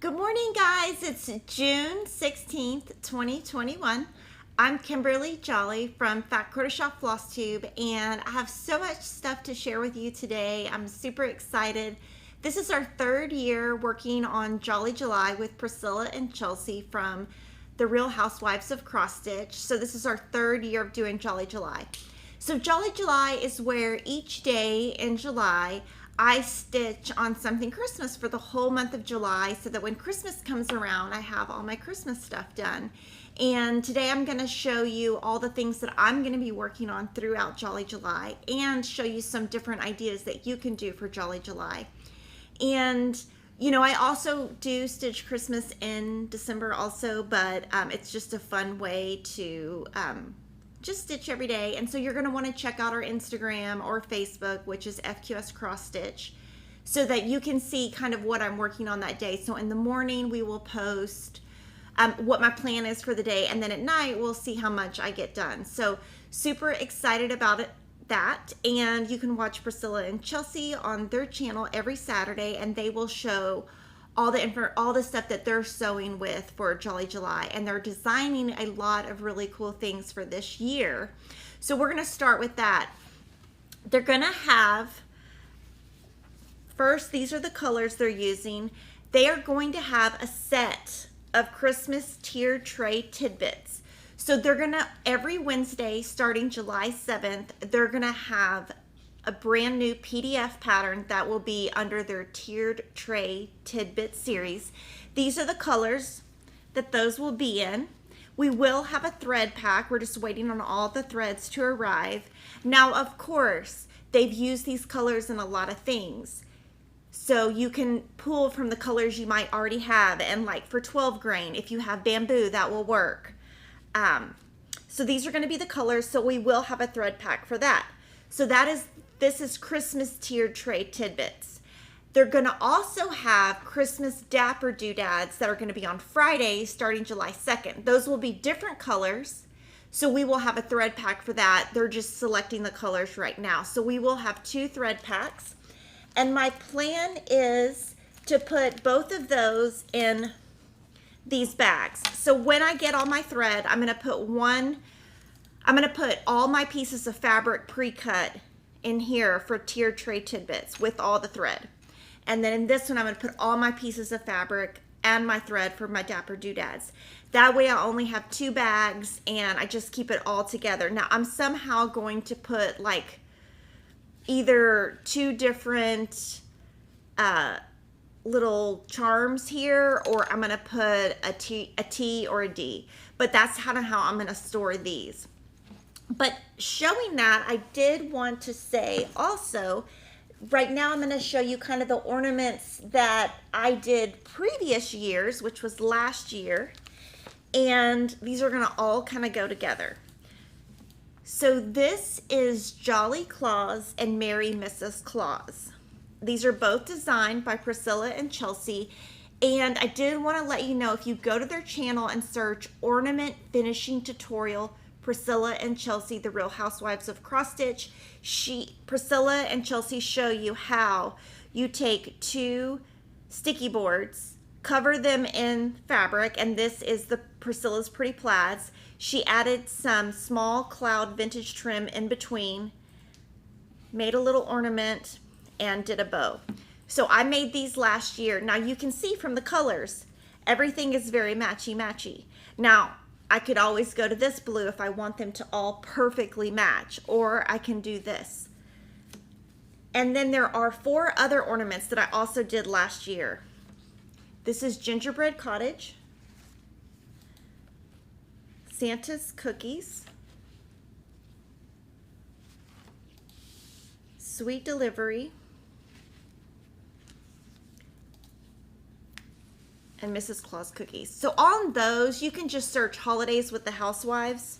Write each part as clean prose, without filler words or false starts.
Good morning, guys. It's June 16th, 2021. I'm Kimberly Jolly from Fat Quarter Shop Flosstube, and I have so much stuff to share with you today. I'm super excited. This is our third year working on Jolly July with Priscilla and Chelsea from the Real Housewives of Cross-Stitch. So this is our third year of doing Jolly July. So Jolly July is where each day in July I stitch on something Christmas for the whole month of July so that when Christmas comes around, I have all my Christmas stuff done. And today I'm going to show you all the things that I'm going to be working on throughout Jolly July and show you some different ideas that you can do for Jolly July. And you know, I also do stitch Christmas in December also, but it's just a fun way to just stitch every day. And so you're going to want to check out our Instagram or Facebook, which is FQS Cross Stitch, so that you can see kind of what I'm working on that day. So in the morning we will post what my plan is for the day, and then at night we'll see how much I get done. So super excited about it, that. And you can watch Priscilla and Chelsea on their channel every Saturday, and they will show all the stuff that they're sewing with for Jolly July, and they're designing a lot of really cool things for this year. So we're going to start with that. They're going to have, first, these are the colors they're using. They are going to have a set of Christmas tiered tray tidbits. So they're going to, every Wednesday starting July 7th, they're going to have a brand new PDF pattern that will be under their tiered tray tidbit series. These are the colors that those will be in. We will have a thread pack. We're just waiting on all the threads to arrive. Now, of course, they've used these colors in a lot of things. So you can pull from the colors you might already have, and like for 12 grain, if you have bamboo, that will work. So these are going to be the colors, so we will have a thread pack for that. So this is Christmas tiered tray tidbits. They're going to also have Christmas dapper doodads that are going to be on Friday starting July 2nd. Those will be different colors, so we will have a thread pack for that. They're just selecting the colors right now. So we will have 2 thread packs, and my plan is to put both of those in these bags. So when I get all my thread, I'm going to put all my pieces of fabric pre-cut in here for tiered tray tidbits with all the thread. And then in this one, I'm going to put all my pieces of fabric and my thread for my dapper doodads. That way I only have 2 bags and I just keep it all together. Now I'm somehow going to put like either 2 different little charms here, or I'm going to put a T or a D. But that's kind of how I'm going to store these. But showing that, I did want to say also, right now I'm going to show you kind of the ornaments that I did previous years, which was last year. And these are going to all kind of go together. So this is Jolly Claus and Merry Mrs. Claus. These are both designed by Priscilla and Chelsea. And I did want to let you know, if you go to their channel and search Ornament Finishing Tutorial Priscilla and Chelsea, the Real Housewives of Cross-Stitch, Priscilla and Chelsea show you how you take 2 sticky boards, cover them in fabric, and this is the Priscilla's Pretty Plaids. She added some small cloud vintage trim in between, made a little ornament, and did a bow. So I made these last year. Now you can see from the colors, everything is very matchy-matchy. Now, I could always go to this blue if I want them to all perfectly match, or I can do this. And then there are 4 other ornaments that I also did last year. This is Gingerbread Cottage, Santa's Cookies, Sweet Delivery, and Mrs. Claus Cookies. So on those, you can just search Holidays with the Housewives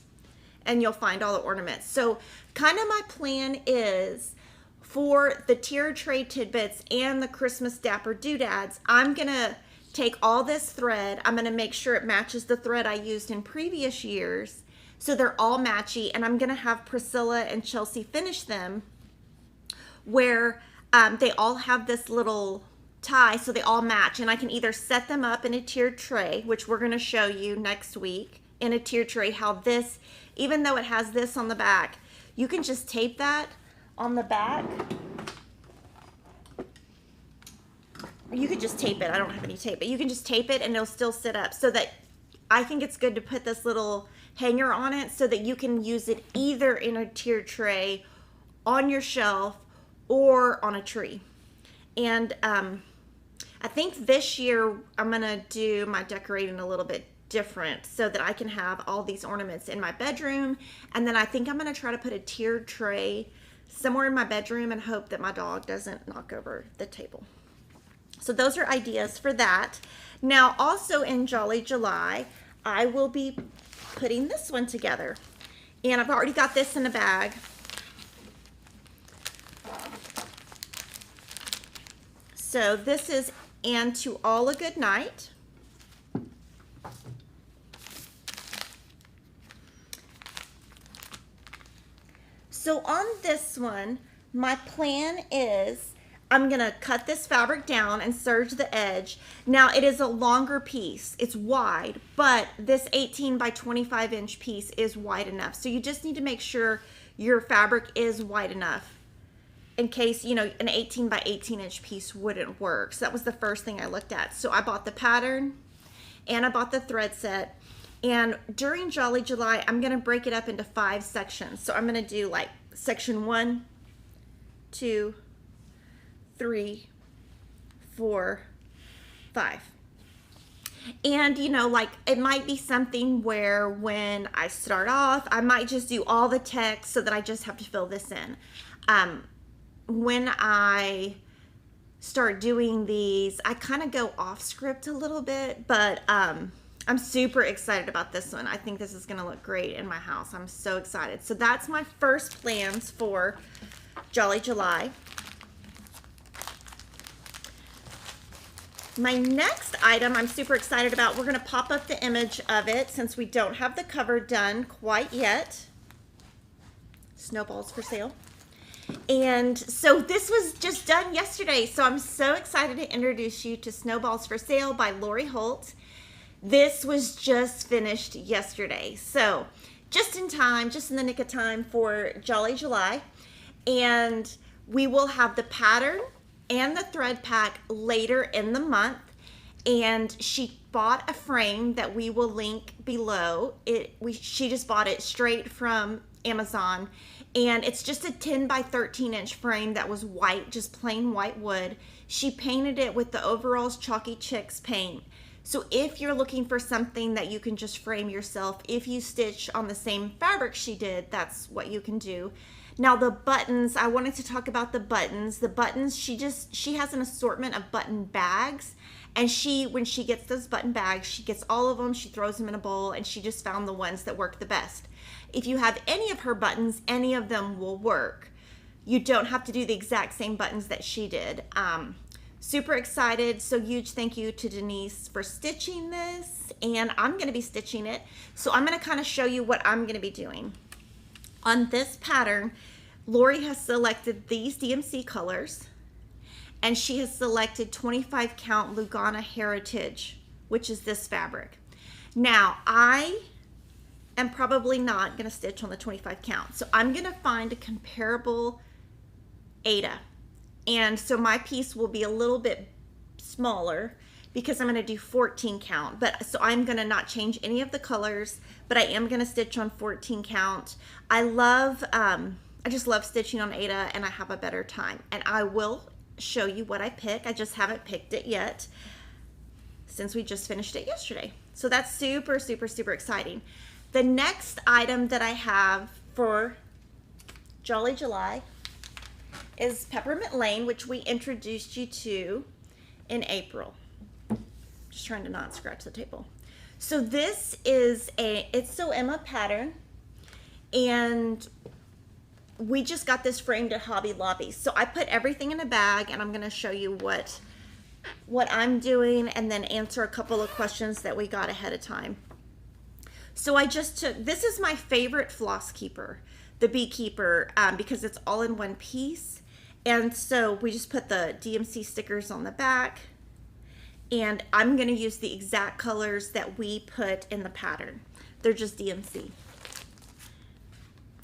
and you'll find all the ornaments. So kind of my plan is for the tiered tray tidbits and the Christmas dapper doodads, I'm going to take all this thread, I'm going to make sure it matches the thread I used in previous years, so they're all matchy, and I'm going to have Priscilla and Chelsea finish them where they all have this little tie so they all match, and I can either set them up in a tiered tray, which we're going to show you next week in a tiered tray, how this, even though it has this on the back, you can just tape that on the back. You could just tape it. I don't have any tape, but you can just tape it and it'll still sit up. So that I think it's good to put this little hanger on it so that you can use it either in a tiered tray, on your shelf, or on a tree. And I think this year I'm gonna do my decorating a little bit different so that I can have all these ornaments in my bedroom. And then I think I'm gonna try to put a tiered tray somewhere in my bedroom and hope that my dog doesn't knock over the table. So those are ideas for that. Now also in Jolly July, I will be putting this one together. And I've already got this in a bag. So this is "And to All a Good Night." So on this one, my plan is I'm gonna cut this fabric down and serge the edge. Now it is a longer piece, it's wide, but this 18 by 25 inch piece is wide enough. So you just need to make sure your fabric is wide enough in case, you know, an 18 by 18 inch piece wouldn't work. So that was the first thing I looked at. So I bought the pattern and I bought the thread set. And during Jolly July, I'm gonna break it up into 5 sections. So I'm gonna do like section 1, 2, 3, 4, 5. And you know, like it might be something where when I start off, I might just do all the text so that I just have to fill this in. When I start doing these, I kind of go off script a little bit, but I'm super excited about this one. I think this is gonna look great in my house. I'm so excited. So that's my first plans for Jolly July. My next item I'm super excited about, we're gonna pop up the image of it since we don't have the cover done quite yet. Snowballs for sale. And so this was just done yesterday. So I'm so excited to introduce you to Snowballs for Sale by Lori Holt. This was just finished yesterday. So just in time, just in the nick of time for Jolly July. And we will have the pattern and the thread pack later in the month. And she bought a frame that we will link below. She just bought it straight from Amazon. And it's just a 10 by 13 inch frame that was white, just plain white wood. She painted it with the Overalls Chalky Chicks paint. So if you're looking for something that you can just frame yourself, if you stitch on the same fabric she did, that's what you can do. Now the buttons, I wanted to talk about the buttons. The buttons, she has an assortment of button bags. And when she gets those button bags, she gets all of them, she throws them in a bowl, and she just found the ones that work the best. If you have any of her buttons, any of them will work. You don't have to do the exact same buttons that she did. Super excited. So huge thank you to Denise for stitching this, and I'm going to be stitching it. So I'm going to kind of show you what I'm going to be doing. On this pattern, Lori has selected these DMC colors, and she has selected 25 count Lugana Heritage, which is this fabric. Now I am probably not going to stitch on the 25 count. So I'm going to find a comparable Aida. And so my piece will be a little bit smaller because I'm going to do 14 count. But so I'm going to not change any of the colors, but I am going to stitch on 14 count. I just love stitching on Aida, and I have a better time. And I will show you what I pick. I just haven't picked it yet since we just finished it yesterday. So that's super, super, super exciting. The next item that I have for Jolly July is Peppermint Lane, which we introduced you to in April. Just trying to not scratch the table. So this is It's So Emma pattern, and we just got this framed at Hobby Lobby. So I put everything in a bag, and I'm going to show you what I'm doing and then answer a couple of questions that we got ahead of time. So I just took, this is my favorite floss keeper, the beekeeper, because it's all in one piece. And so we just put the DMC stickers on the back, and I'm going to use the exact colors that we put in the pattern. They're just DMC.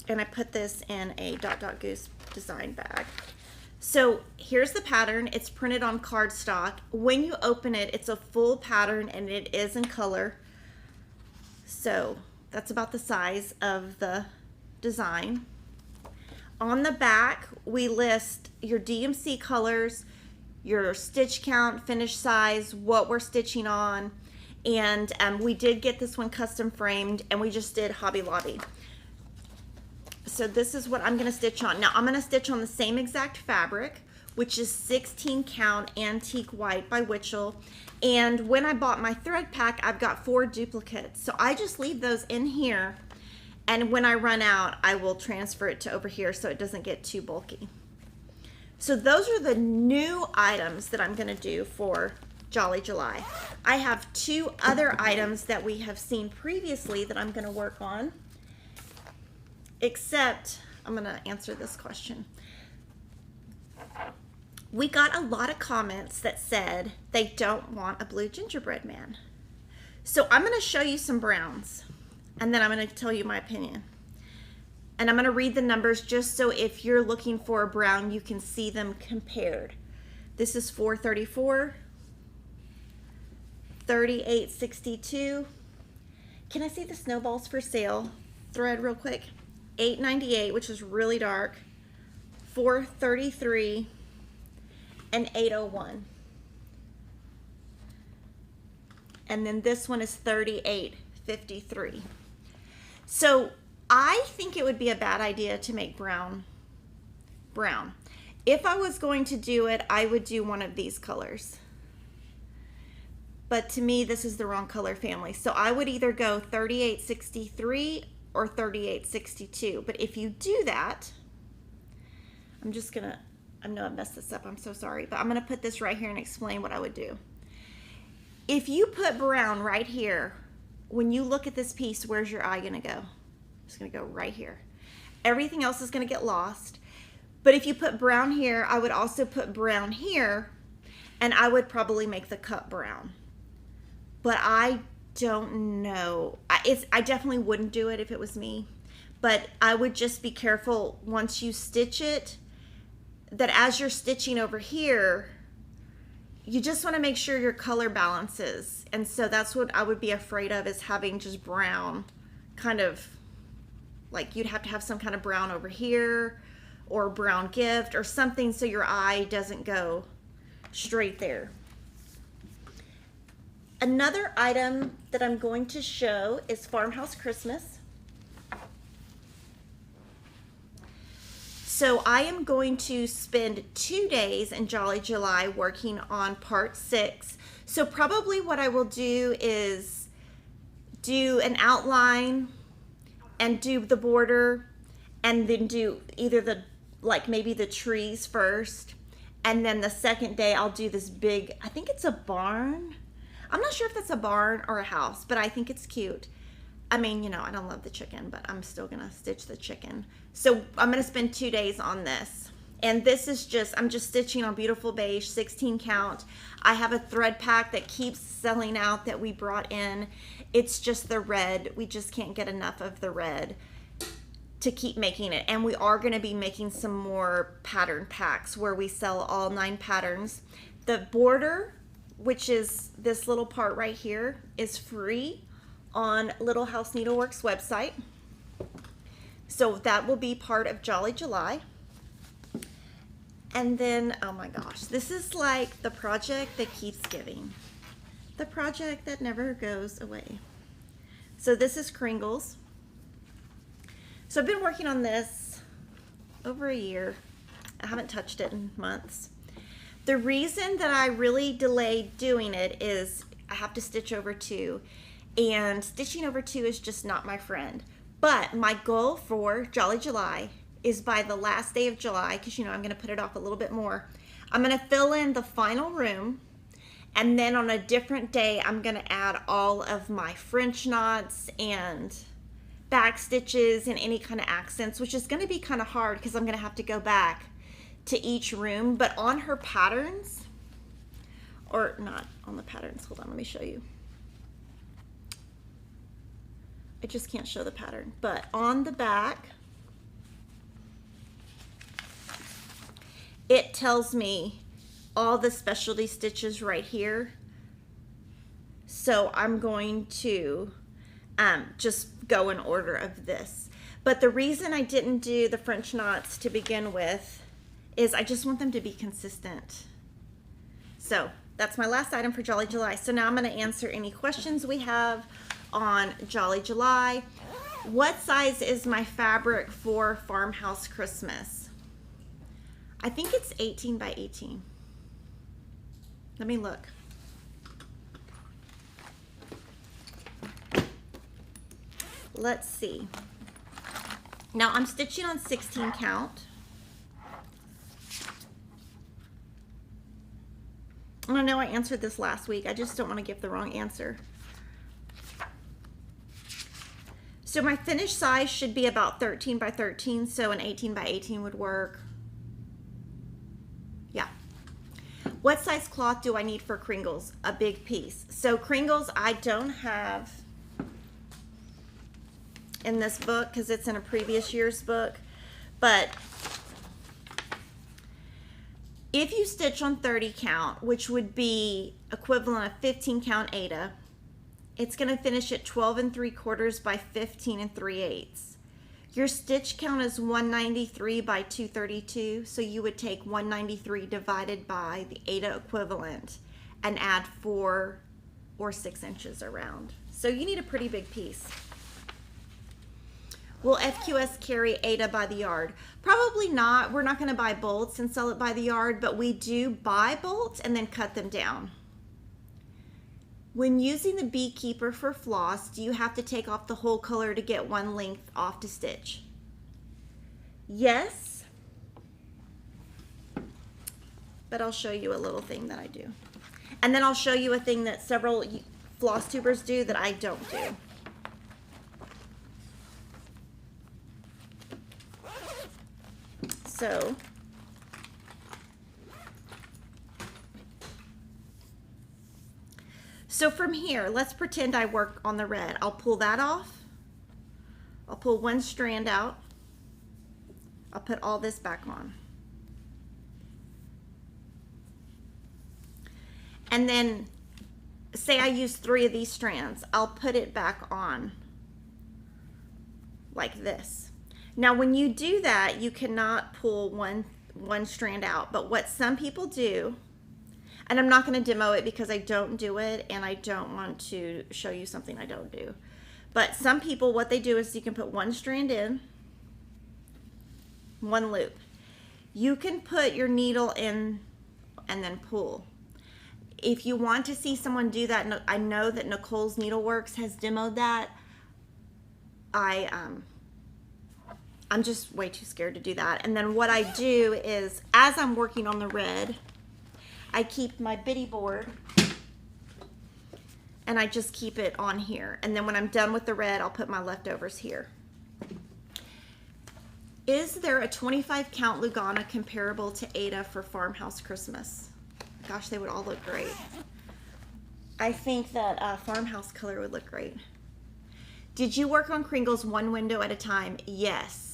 And I put this in a Dot Dot Goose design bag. So here's the pattern. It's printed on cardstock. When you open it, it's a full pattern and it is in color. So that's about the size of the design. On the back, we list your DMC colors, your stitch count, finish size, what we're stitching on, and we did get this one custom framed, and we just did Hobby Lobby. So this is what I'm going to stitch on. Now I'm going to stitch on the same exact fabric, which is 16 count antique white by Witchell. And when I bought my thread pack, I've got 4 duplicates. So I just leave those in here, and when I run out, I will transfer it to over here so it doesn't get too bulky. So those are the new items that I'm going to do for Jolly July. I have 2 other items that we have seen previously that I'm going to work on. Except, I'm going to answer this question. We got a lot of comments that said they don't want a blue gingerbread man. So I'm going to show you some browns, and then I'm going to tell you my opinion. And I'm going to read the numbers just so if you're looking for a brown, you can see them compared. This is 434, 3862. Can I see the Snowballs for sale thread real quick? 898, which is really dark, 433, and 801. And then this one is 3853. So I think it would be a bad idea to make brown. If I was going to do it, I would do one of these colors. But to me, this is the wrong color family. So I would either go 3863 or 3862. But if you do that, I'm just gonna, I know I messed this up, I'm so sorry, but I'm gonna put this right here and explain what I would do. If you put brown right here, when you look at this piece, where's your eye gonna go? It's gonna go right here. Everything else is gonna get lost. But if you put brown here, I would also put brown here, and I would probably make the cup brown. But I don't know. I definitely wouldn't do it if it was me, but I would just be careful once you stitch it, that as you're stitching over here, you just want to make sure your color balances. And so that's what I would be afraid of, is having just brown, kind of like you'd have to have some kind of brown over here or brown gift or something so your eye doesn't go straight there. Another item that I'm going to show is Farmhouse Christmas. So I am going to spend 2 days in Jolly July working on part 6. So probably what I will do is do an outline and do the border, and then do either the, like maybe the trees first, and then the second day I'll do this big, I think it's a barn. I'm not sure if that's a barn or a house, but I think it's cute. I mean, you know, I don't love the chicken, but I'm still gonna stitch the chicken. So I'm gonna spend 2 days on this. And this is just, I'm just stitching on beautiful beige, 16 count. I have a thread pack that keeps selling out that we brought in. It's just the red. We just can't get enough of the red to keep making it. And we are gonna be making some more pattern packs where we sell all 9 patterns. The border, which is this little part right here, is free on Little House Needleworks website. So that will be part of Jolly July. And then, oh my gosh, this is like the project that keeps giving. The project that never goes away. So this is Kringles. So I've been working on this over a year. I haven't touched it in months. The reason that I really delayed doing it is I have to stitch over 2, and stitching over 2 is just not my friend. But my goal for Jolly July is by the last day of July, because you know I'm going to put it off a little bit more, I'm going to fill in the final room, and then on a different day I'm going to add all of my French knots and back stitches and any kind of accents, which is going to be kind of hard because I'm going to have to go back to each room, but on her patterns, or not on the patterns, hold on, let me show you. I just can't show the pattern, but on the back, it tells me all the specialty stitches right here. So I'm going to just go in order of this. But the reason I didn't do the French knots to begin with is I just want them to be consistent. So that's my last item for Jolly July. So now I'm going to answer any questions we have on Jolly July. What size is my fabric for Farmhouse Christmas? I think it's 18 by 18. Let me look. Let's see. Now I'm stitching on 16 count. I know I answered this last week. I just don't want to give the wrong answer. So my finished size should be about 13 by 13, so an 18 by 18 would work. Yeah. What size cloth do I need for Kringles? A big piece. So Kringles I don't have in this book because it's in a previous year's book, but if you stitch on 30 count, which would be equivalent of 15 count Aida, it's going to finish at 12 3/4 by 15 3/8. Your stitch count is 193 by 232, so you would take 193 divided by the Aida equivalent and add 4 or 6 inches around. So you need a pretty big piece. Will FQS carry Aida by the yard? Probably not. We're not going to buy bolts and sell it by the yard, but we do buy bolts and then cut them down. When using the Beekeeper for floss, do you have to take off the whole color to get one length off to stitch? Yes, but I'll show you a little thing that I do. And then I'll show you a thing that several floss tubers do that I don't do. So from here, let's pretend I work on the red. I'll pull that off. I'll pull one strand out. I'll put all this back on. And then say I use 3 of these strands, I'll put it back on like this. Now when you do that, you cannot pull one strand out, but what some people do, and I'm not going to demo it because I don't do it and I don't want to show you something I don't do, but some people, what they do is you can put one strand in, one loop. You can put your needle in and then pull. If you want to see someone do that, I know that Nicole's Needleworks has demoed that. I'm just way too scared to do that. And then what I do is, as I'm working on the red, I keep my bitty board and I just keep it on here. And then when I'm done with the red, I'll put my leftovers here. Is there a 25 count Lugana comparable to Aida for Farmhouse Christmas? Gosh, they would all look great. I think that Farmhouse color would look great. Did you work on Kringles one window at a time? Yes.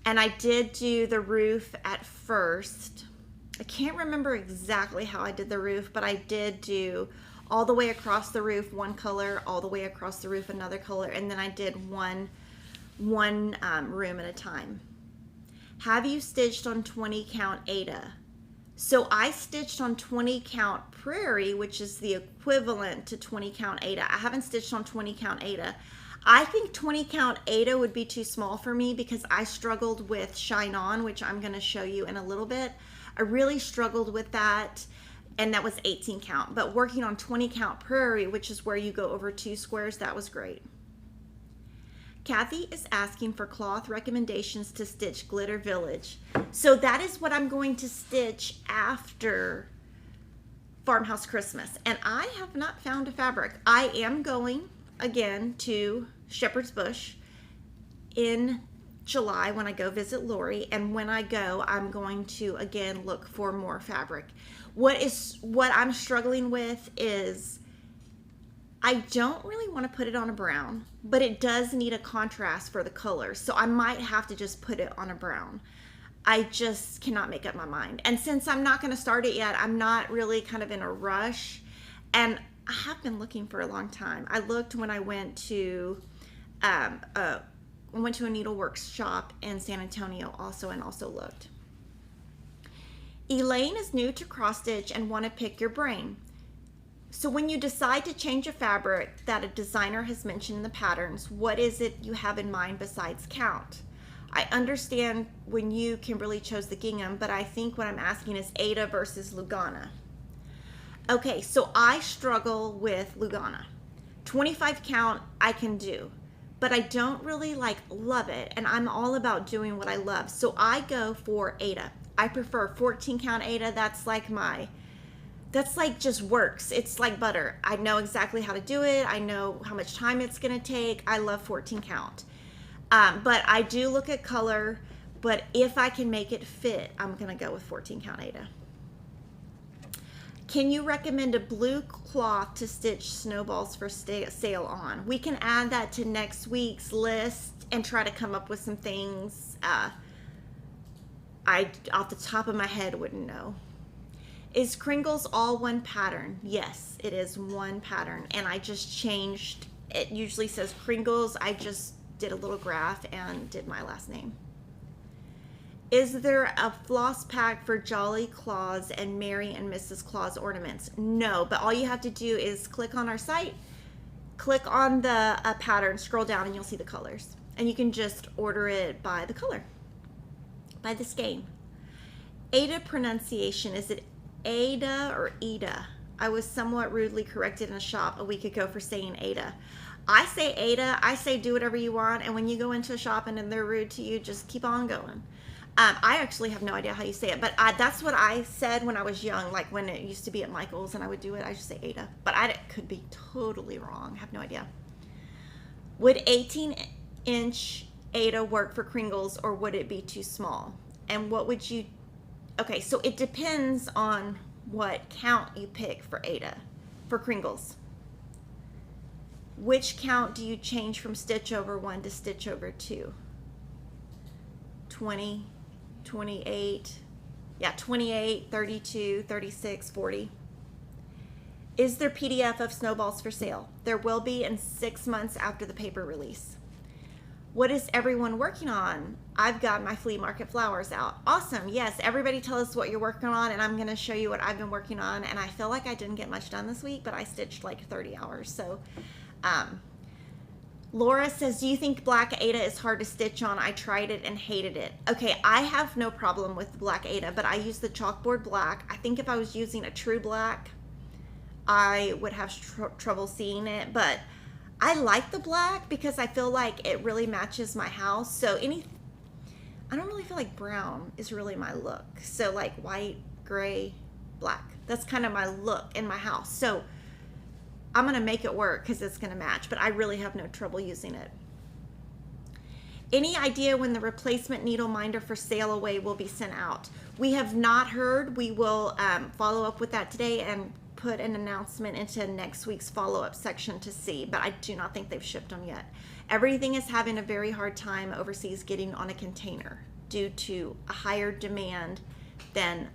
And I did do the roof at first. I can't remember exactly how I did the roof, but I did do all the way across the roof one color, all the way across the roof another color, and then I did one room at a time. Have you stitched on 20 count Aida? So I stitched on 20 count Prairie, which is the equivalent to 20 count Aida. I haven't stitched on 20 count Aida. I think 20 count Aida would be too small for me because I struggled with Shine On, which I'm going to show you in a little bit. I really struggled with that, and that was 18 count. But working on 20 count Prairie, which is where you go over 2 squares, that was great. Kathy is asking for cloth recommendations to stitch Glitter Village. So that is what I'm going to stitch after Farmhouse Christmas. And I have not found a fabric. I am going again to Shepherd's Bush in July when I go visit Lori, and when I go, I'm going to again look for more fabric. What I'm struggling with is I don't really want to put it on a brown, but it does need a contrast for the colors, so I might have to just put it on a brown. I just cannot make up my mind. And since I'm not going to start it yet, I'm not really kind of in a rush, and I have been looking for a long time. I looked when I went to a needleworks shop in San Antonio also, and also looked. Elaine is new to cross stitch and want to pick your brain. So when you decide to change a fabric that a designer has mentioned in the patterns, what is it you have in mind besides count? I understand when you, Kimberly, chose the gingham, but I think what I'm asking is Aida versus Lugana. Okay, so I struggle with Lugana. 25 count I can do, but I don't really love it, and I'm all about doing what I love. So I go for Aida. I prefer 14 count Aida. That's just works. It's like butter. I know exactly how to do it. I know how much time it's gonna take. I love 14 count. But I do look at color, but if I can make it fit, I'm gonna go with 14 count Aida. Can you recommend a blue cloth to stitch Snowballs for sale on? We can add that to next week's list and try to come up with some things. I, off the top of my head, wouldn't know. Is Kringles all one pattern? Yes, it is one pattern, and I just changed. It usually says Kringles. I just did a little graph and did my last name. Is there a floss pack for Jolly Claus and Mary and Mrs. Claus ornaments? No, but all you have to do is click on our site, click on the pattern, scroll down, and you'll see the colors. And you can just order it by the color, by the skein. Aida pronunciation, is it Aida or Ida? I was somewhat rudely corrected in a shop a week ago for saying Aida. I say Aida. I say do whatever you want, and when you go into a shop and they're rude to you, just keep on going. I actually have no idea how you say it, but that's what I said when I was young, like when it used to be at Michael's and I would do it. I just say Aida, but I could be totally wrong. I have no idea. Would 18-inch Aida work for Kringles, or would it be too small? And what would you... Okay, so it depends on what count you pick for Aida. For Kringles, which count do you change from stitch over 1 to stitch over 2? 20, 28, yeah, 28, 32, 36, 40. Is there PDF of Snowballs for sale? There will be in 6 months after the paper release. What is everyone working on? I've got my flea market flowers out. Awesome. Yes, everybody tell us what you're working on, and I'm going to show you what I've been working on. And I feel like I didn't get much done this week, but I stitched like 30 hours. So Laura says, do you think black Aida is hard to stitch on? I tried it and hated it. Okay, I have no problem with black Aida, but I use the chalkboard black. I think if I was using a true black, I would have trouble seeing it, but I like the black because I feel like it really matches my house. So I don't really feel like brown is really my look. So like white, gray, black. That's kind of my look in my house. So I'm going to make it work because it's going to match, but I really have no trouble using it. Any idea when the replacement needle minder for sail away will be sent out? We have not heard. We will follow up with that today and put an announcement into next week's follow-up section to see, but I do not think they've shipped them yet. Everything is having a very hard time overseas getting on a container due to a higher demand than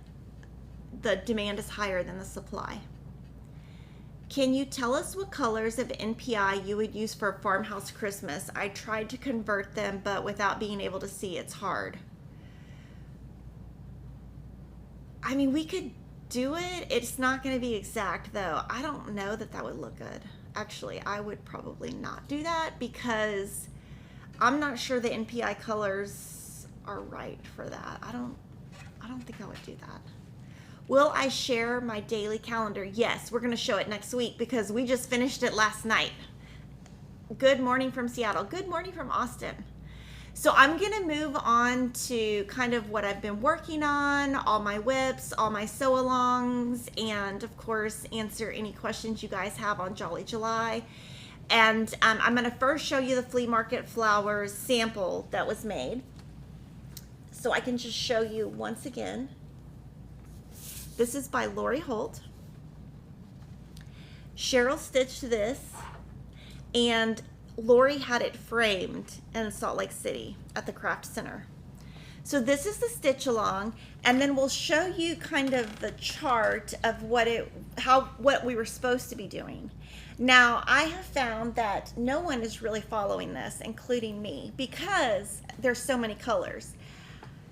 the demand is higher than the supply. Can you tell us what colors of NPI you would use for Farmhouse Christmas? I tried to convert them, but without being able to see, it's hard. I mean, we could do it. It's not going to be exact, though. I don't know that that would look good. Actually, I would probably not do that because I'm not sure the NPI colors are right for that. I don't think I would do that. Will I share my daily calendar? Yes, we're going to show it next week because we just finished it last night. Good morning from Seattle. Good morning from Austin. So I'm going to move on to kind of what I've been working on, all my whips, all my sew-alongs, and of course answer any questions you guys have on Jolly July. And I'm going to first show you the flea market flowers sample that was made. So I can just show you once again. This is by Lori Holt. Cheryl stitched this, and Lori had it framed in Salt Lake City at the Craft Center. So this is the stitch along, and then we'll show you kind of the chart of what we were supposed to be doing. Now, I have found that no one is really following this, including me, because there's so many colors.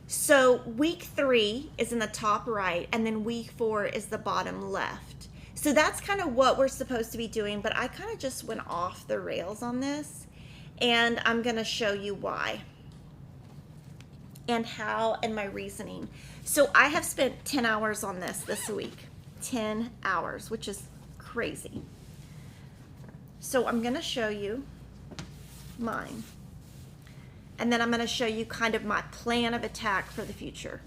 So week 3 is in the top right, and then week 4 is the bottom left. So that's kind of what we're supposed to be doing, but I kind of just went off the rails on this, and I'm going to show you why and how and my reasoning. So I have spent 10 hours on this week. 10 hours, which is crazy. So I'm going to show you mine. And then I'm going to show you kind of my plan of attack for the future.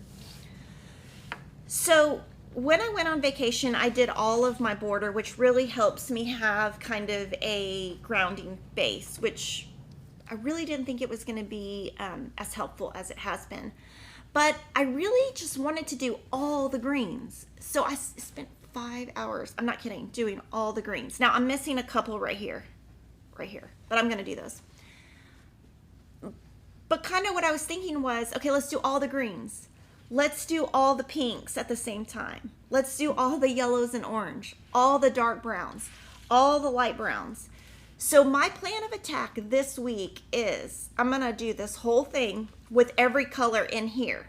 So when I went on vacation, I did all of my border, which really helps me have kind of a grounding base, which I really didn't think it was going to be as helpful as it has been. But I really just wanted to do all the greens. So I spent 5 hours, I'm not kidding, doing all the greens. Now I'm missing a couple right here, but I'm going to do those. But kind of what I was thinking was, okay, let's do all the greens. Let's do all the pinks at the same time. Let's do all the yellows and orange, all the dark browns, all the light browns. So my plan of attack this week is I'm going to do this whole thing with every color in here.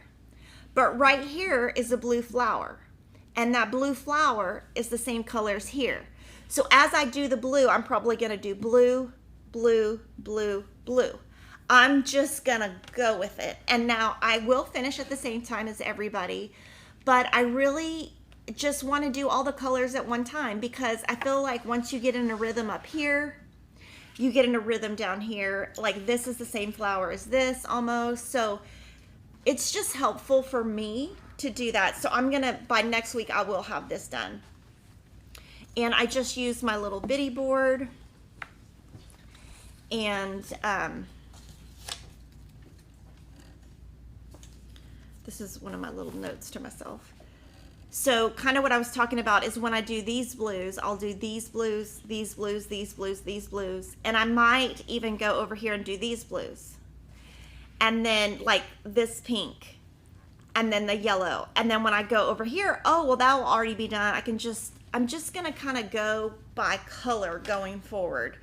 But right here is a blue flower. And that blue flower is the same color as here. So as I do the blue, I'm probably going to do blue, blue, blue, blue. I'm just going to go with it. And now I will finish at the same time as everybody, but I really just want to do all the colors at one time, because I feel like once you get in a rhythm up here, you get in a rhythm down here. Like this is the same flower as this almost. So it's just helpful for me to do that. So I'm going to, by next week, I will have this done. And I just used my little bitty board, and this is one of my little notes to myself. So kind of what I was talking about is when I do these blues, I'll do these blues, these blues, these blues, these blues, and I might even go over here and do these blues. And then like this pink, and then the yellow. And then when I go over here, oh, well, that will already be done. I'm just gonna kind of go by color going forward.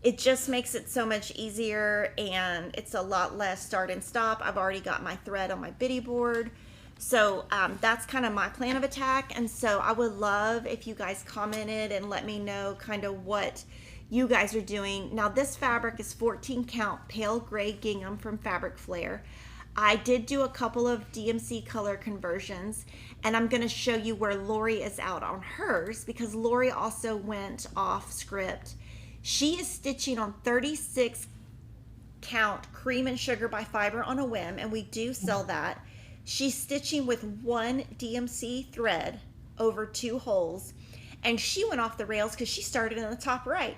It just makes it so much easier, and it's a lot less start and stop. I've already got my thread on my bitty board. So that's kind of my plan of attack. And so I would love if you guys commented and let me know kind of what you guys are doing. Now this fabric is 14 count pale gray gingham from Fabric Flair. I did do a couple of DMC color conversions, and I'm going to show you where Lori is out on hers, because Lori also went off script. She is stitching on 36 count cream and sugar by Fiber on a Whim, and we do sell that. She's stitching with 1 DMC thread over 2 holes, and she went off the rails because she started in the top right.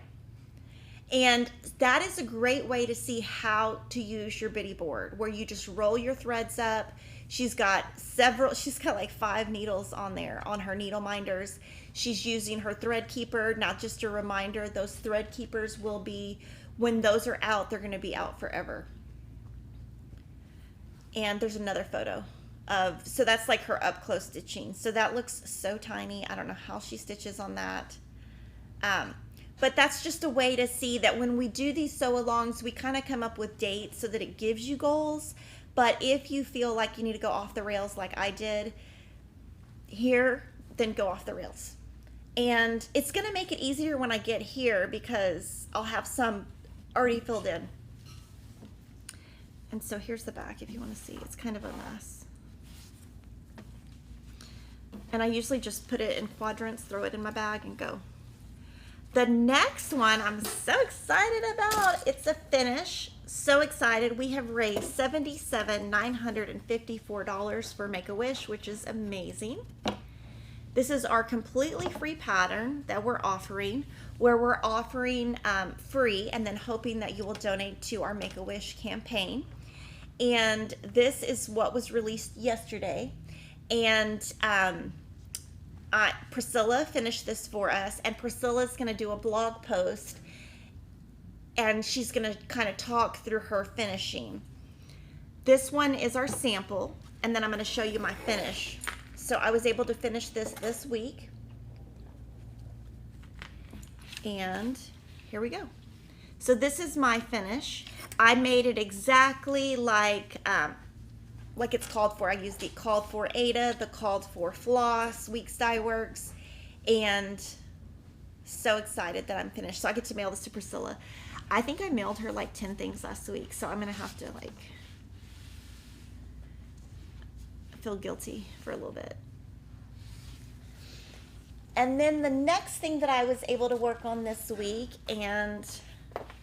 And that is a great way to see how to use your bitty board, where you just roll your threads up. She's got like 5 needles on there on her needle minders. She's using her thread keeper. Now, just a reminder, those thread keepers will be, when those are out, they're going to be out forever. And there's another photo of, so that's like her up close stitching. So that looks so tiny. I don't know how she stitches on that. But that's just a way to see that when we do these sew-alongs, we kind of come up with dates so that it gives you goals. But if you feel like you need to go off the rails like I did here, then go off the rails. And it's going to make it easier when I get here, because I'll have some already filled in. And so here's the back if you want to see. It's kind of a mess. And I usually just put it in quadrants, throw it in my bag, and go. The next one I'm so excited about. It's a finish. So excited. We have raised $77,954 for Make-A-Wish, which is amazing. This is our completely free pattern that we're offering, where we're offering free and then hoping that you will donate to our Make-A-Wish campaign. And this is what was released yesterday. And Priscilla finished this for us, and Priscilla's going to do a blog post, and she's going to kind of talk through her finishing. This one is our sample, and then I'm going to show you my finish. So I was able to finish this week, and here we go. So this is my finish. I made it exactly like it's called for. I used the called for Aida, the called for Floss, Weeks Dye Works, and so excited that I'm finished. So I get to mail this to Priscilla. I think I mailed her like 10 things last week, so I'm gonna have to like feel guilty for a little bit. And then the next thing that I was able to work on this week and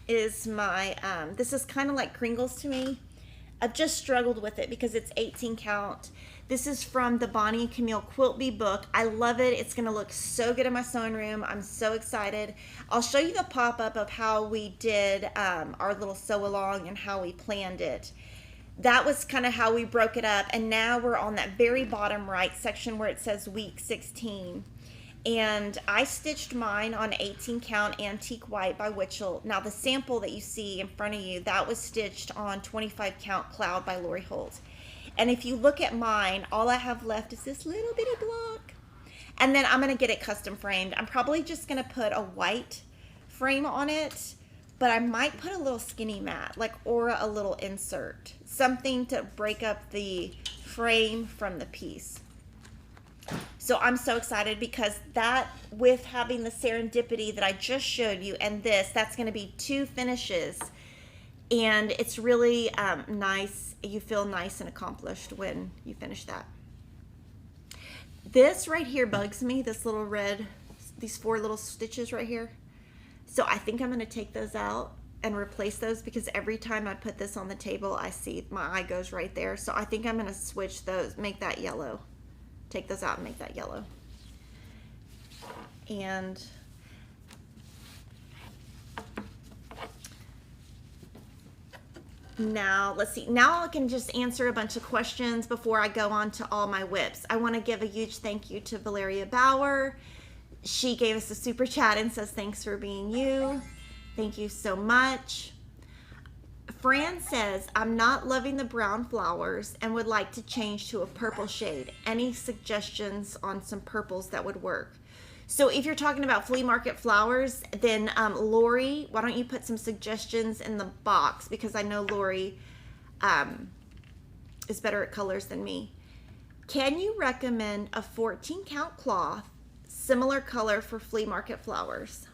is my this is kind of like Kringles to me. I've just struggled with it because it's 18 count. This is from the Bonnie and Camille Quilt Bee book. I love it. It's going to look so good in my sewing room. I'm so excited. I'll show you the pop-up of how we did our little sew along and how we planned it. That was kind of how we broke it up. And now we're on that very bottom right section where it says week 16. And I stitched mine on 18 count antique white by Witchell. Now the sample that you see in front of you, that was stitched on 25 count cloud by Lori Holt. And if you look at mine, all I have left is this little bitty block. And then I'm gonna get it custom framed. I'm probably just gonna put a white frame on it, but I might put a little skinny mat, or a little insert, something to break up the frame from the piece. So I'm so excited because that, with having the Serendipity that I just showed you and this, that's going to be 2 finishes. And it's really nice. You feel nice and accomplished when you finish that. This right here bugs me, this little red, these 4 little stitches right here. So I think I'm going to take those out and replace those because every time I put this on the table, I see my eye goes right there. So I think I'm going to switch those, make that yellow. Take those out and make that yellow. And now let's see. Now I can just answer a bunch of questions before I go on to all my whips. I want to give a huge thank you to Valeria Bauer. She gave us a super chat and says thanks for being you. Thank you so much. Fran says, I'm not loving the brown flowers and would like to change to a purple shade. Any suggestions on some purples that would work? So if you're talking about flea market flowers, then Lori, why don't you put some suggestions in the box, because I know Lori is better at colors than me. Can you recommend a 14 count cloth, similar color for flea market flowers?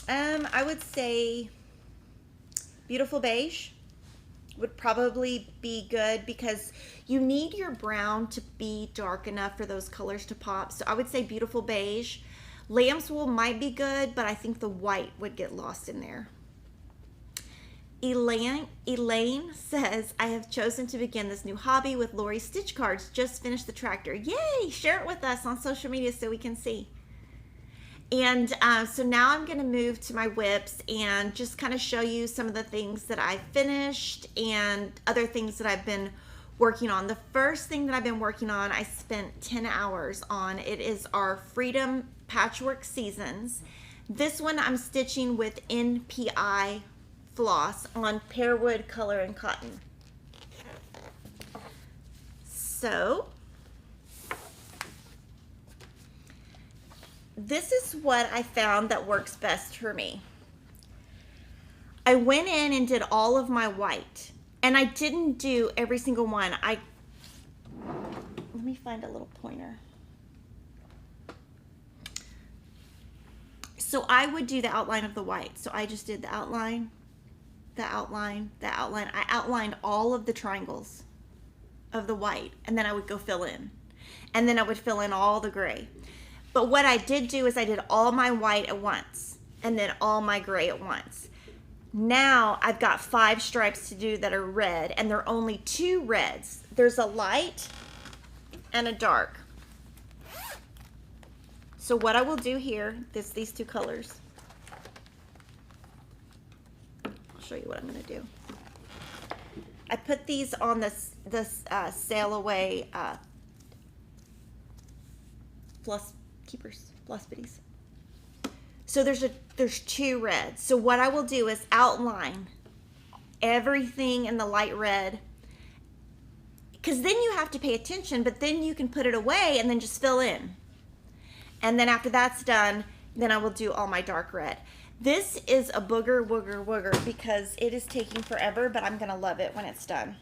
I would say Beautiful Beige would probably be good because you need your brown to be dark enough for those colors to pop. So I would say Beautiful Beige. Lamb's Wool might be good, but I think the white would get lost in there. Elaine says, I have chosen to begin this new hobby with Lori's stitch cards. Just finished the tractor. Yay! Share it with us on social media so we can see. And so now I'm going to move to my whips and just kind of show you some of the things that I finished and other things that I've been working on. The first thing that I've been working on, I spent 10 hours on. It is our Freedom Patchwork Seasons. This one I'm stitching with NPI floss on Pearwood Color and Cotton. So this is what I found that works best for me. I went in and did all of my white, and I didn't do every single one. Let me find a little pointer. So I would do the outline of the white. So I just did the outline, the outline, the outline. I outlined all of the triangles of the white, and then I would go fill in. And then I would fill in all the gray. But what I did do is I did all my white at once and then all my gray at once. Now I've got 5 stripes to do that are red, and there are only 2 reds. There's a light and a dark. So what I will do here, these two colors. I'll show you what I'm going to do. I put these on this Sail Away Floss Keepers, Floss Bitties. So there's two reds. So what I will do is outline everything in the light red, because then you have to pay attention, but then you can put it away and then just fill in. And then after that's done, then I will do all my dark red. This is a booger, wooger, wooger, because it is taking forever, but I'm gonna love it when it's done.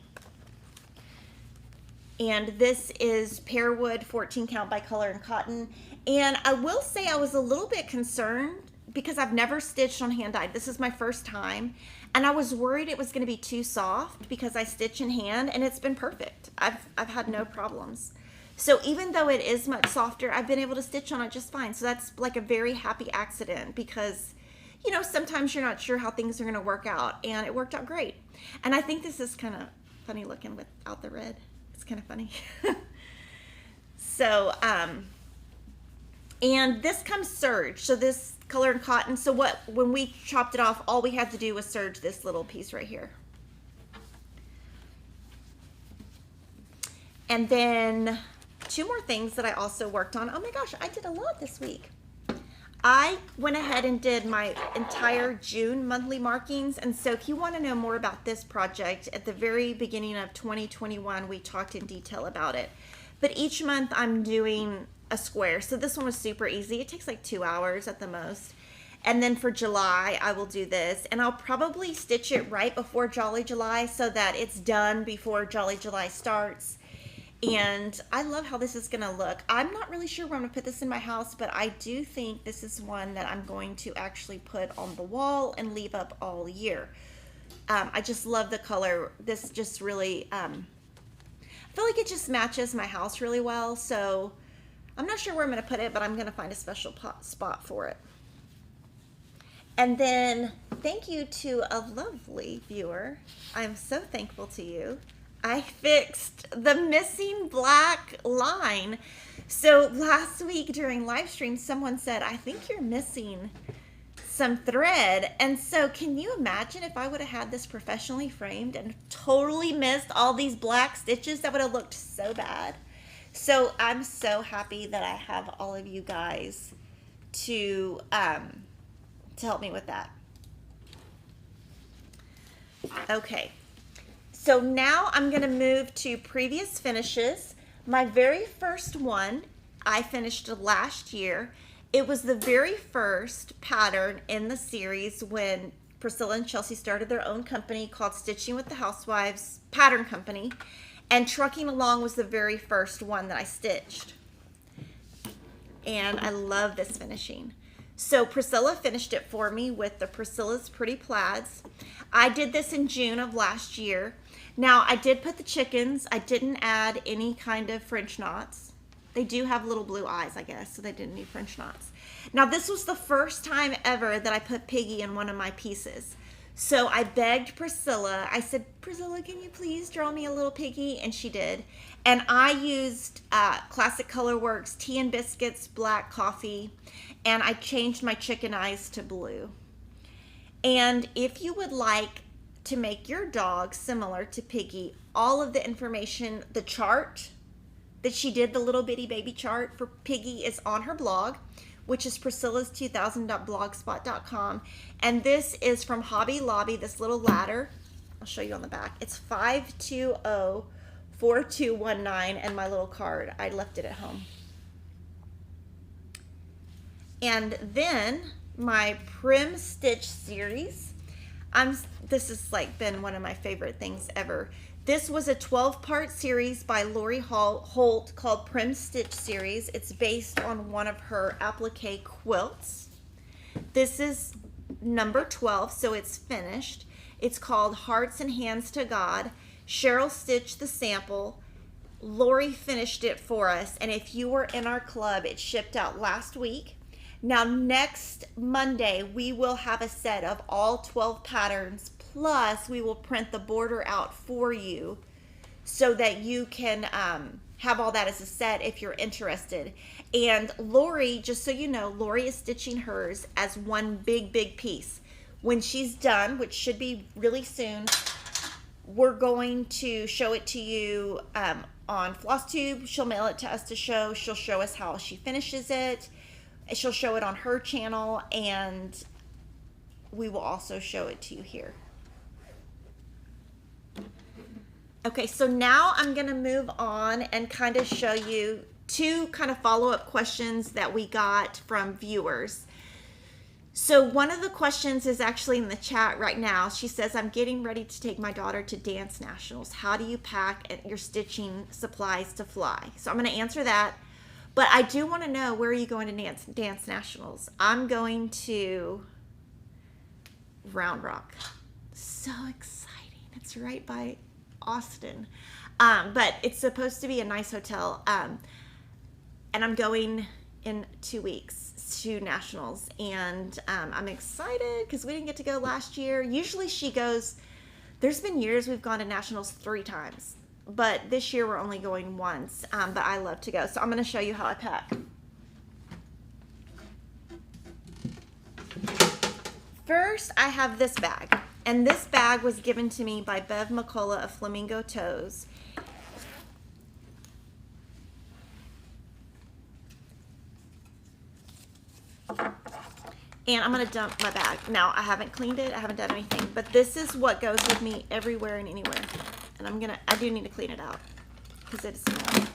And this is Pearwood 14 count by Color and Cotton. And I will say I was a little bit concerned because I've never stitched on hand dyed. This is my first time. And I was worried it was gonna be too soft because I stitch in hand, and it's been perfect. I've had no problems. So even though it is much softer, I've been able to stitch on it just fine. So that's like a very happy accident, because you know, sometimes you're not sure how things are going to work out, and it worked out great. And I think this is kind of funny looking without the red. It's kind of funny. So, and this comes serged. So this Color and Cotton. So when we chopped it off, all we had to do was serge this little piece right here. And then two more things that I also worked on. Oh my gosh, I did a lot this week. I went ahead and did my entire June monthly markings. And so if you want to know more about this project, at the very beginning of 2021, we talked in detail about it. But each month I'm doing a square. So this one was super easy. It takes like 2 hours at the most. And then for July, I will do this. And I'll probably stitch it right before Jolly July so that it's done before Jolly July starts. And I love how this is going to look. I'm not really sure where I'm going to put this in my house, but I do think this is one that I'm going to actually put on the wall and leave up all year. I just love the color. This just really, I feel like it just matches my house really well. So I'm not sure where I'm going to put it, but I'm going to find a special spot for it. And then thank you to a lovely viewer. I'm so thankful to you. I fixed the missing black line. So last week during live stream, someone said, I think you're missing some thread. And so can you imagine if I would have had this professionally framed and totally missed all these black stitches? That would have looked so bad. So I'm so happy that I have all of you guys to help me with that. Okay. So now I'm going to move to previous finishes. My very first one I finished last year. It was the very first pattern in the series when Priscilla and Chelsea started their own company called Stitching with the Housewives Pattern Company. And Trucking Along was the very first one that I stitched. And I love this finishing. So Priscilla finished it for me with the Priscilla's Pretty Plaids. I did this in June of last year. Now, I did put the chickens. I didn't add any kind of French knots. They do have little blue eyes, I guess, so they didn't need French knots. Now, this was the first time ever that I put Piggy in one of my pieces. So I begged Priscilla. I said, Priscilla, can you please draw me a little piggy? And she did. And I used Classic Colorworks Tea and Biscuits Black Coffee. And I changed my chicken eyes to blue. And if you would like to make your dog similar to Piggy, all of the information, the chart that she did, the little bitty baby chart for Piggy, is on her blog, which is priscillas2000.blogspot.com. And this is from Hobby Lobby, this little ladder. I'll show you on the back. It's 520-4219, and my little card. I left it at home. And then my Prim Stitch series. This has like been one of my favorite things ever. This was a 12-part series by Lori Holt called Prim Stitch Series. It's based on one of her applique quilts. This is number 12, so it's finished. It's called Hearts and Hands to God. Cheryl stitched the sample. Lori finished it for us, and if you were in our club, it shipped out last week. Now, next Monday, we will have a set of all 12 patterns, plus we will print the border out for you so that you can have all that as a set if you're interested. And Lori, just so you know, Lori is stitching hers as one big piece. When she's done, which should be really soon, we're going to show it to you on Flosstube. She'll mail it to us to show. She'll show us how she finishes it. She'll show it on her channel, and we will also show it to you here. Okay, so now I'm going to move on and kind of show you two kind of follow-up questions that we got from viewers. So one of the questions is actually in the chat right now. She says, I'm getting ready to take my daughter to dance nationals. How do you pack your stitching supplies to fly? So I'm going to answer that. But I do want to know, where are you going to dance nationals? I'm going to Round Rock. So exciting. It's right by Austin. But it's supposed to be a nice hotel. And I'm going in 2 weeks to nationals, and I'm excited because we didn't get to go last year. Usually she goes, there's been years we've gone to nationals 3 times, but this year we're only going once. But I love to go, so I'm going to show you how I pack. First, I have this bag, and this bag was given to me by Bev McCullough of Flamingo Toes. And I'm going to dump my bag. Now, I haven't cleaned it. I haven't done anything. But this is what goes with me everywhere and anywhere. And I do need to clean it out because it smells.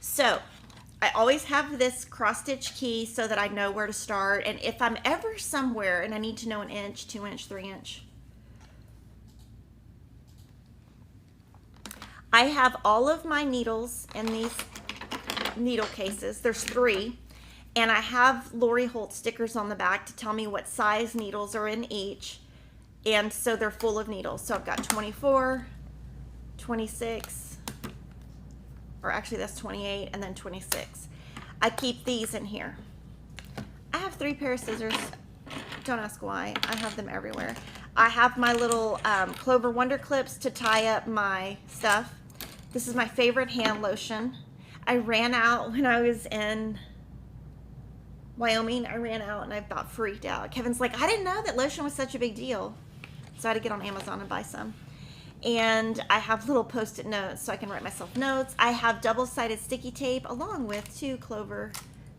So, I always have this cross-stitch key so that I know where to start. And if I'm ever somewhere and I need to know 1 inch, 2 inch, 3 inch, I have all of my needles in these needle cases. There's 3. And I have Lori Holt stickers on the back to tell me what size needles are in each. And so they're full of needles. So I've got 24, 26, or actually that's 28, and then 26. I keep these in here. I have 3 pair of scissors. Don't ask why. I have them everywhere. I have my little Clover Wonder Clips to tie up my stuff. This is my favorite hand lotion. I ran out when I was in Wyoming. I ran out and I about freaked out. Kevin's like, I didn't know that lotion was such a big deal. So I had to get on Amazon and buy some. And I have little Post-it notes so I can write myself notes. I have double-sided sticky tape along with 2 Clover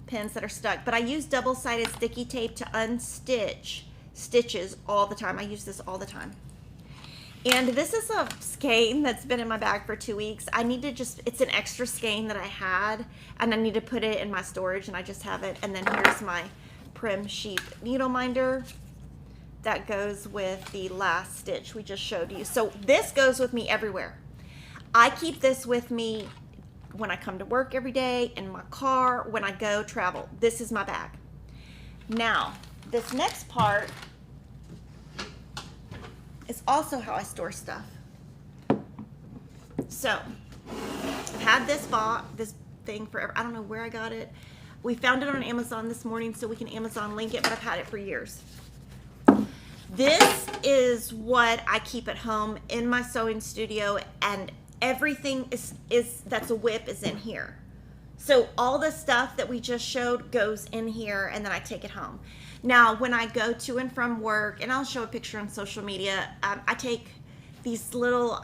pins that are stuck. But I use double-sided sticky tape to unstitch stitches all the time. I use this all the time. And this is a skein that's been in my bag for 2 weeks. I need to it's an extra skein that I had, and I need to put it in my storage, and I just have it. And then here's my Prim Sheep needle minder that goes with the last stitch we just showed you. So this goes with me everywhere. I keep this with me when I come to work every day, in my car, when I go travel. This is my bag. Now, this next part is also how I store stuff. So, I've had this thing forever. I don't know where I got it. We found it on Amazon this morning, so we can Amazon link it, but I've had it for years. This is what I keep at home in my sewing studio, and everything that's a whip is in here. So all the stuff that we just showed goes in here, and then I take it home. Now, when I go to and from work, and I'll show a picture on social media, I take these little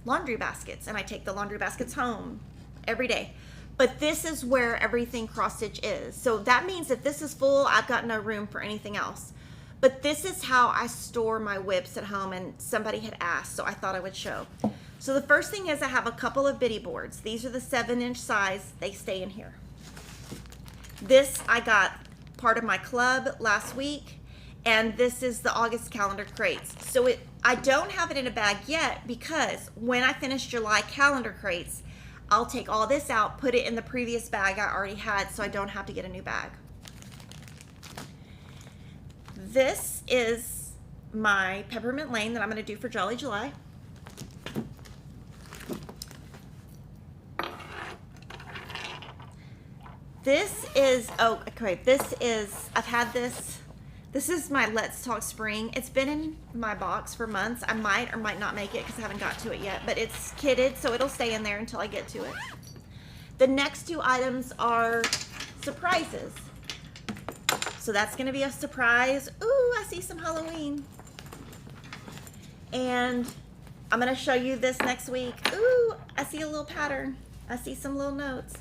laundry baskets, and I take the laundry baskets home every day. But this is where everything cross-stitch is. So that means if this is full, I've got no room for anything else. But this is how I store my whips at home, and somebody had asked, so I thought I would show. So the first thing is I have a couple of bitty boards. These are the 7-inch size. They stay in here. This I got part of my club last week, and this is the August calendar crates. So I don't have it in a bag yet, because when I finish July calendar crates, I'll take all this out, put it in the previous bag I already had, so I don't have to get a new bag. This is my Peppermint Lane that I'm going to do for Jolly July. This is, I've had this This is my Let's Talk Spring. It's been in my box for months. I might or might not make it because I haven't got to it yet, but it's kitted, so it'll stay in there until I get to it. The next two items are surprises. So that's going to be a surprise. Ooh, I see some Halloween. And I'm going to show you this next week. Ooh, I see a little pattern. I see some little notes.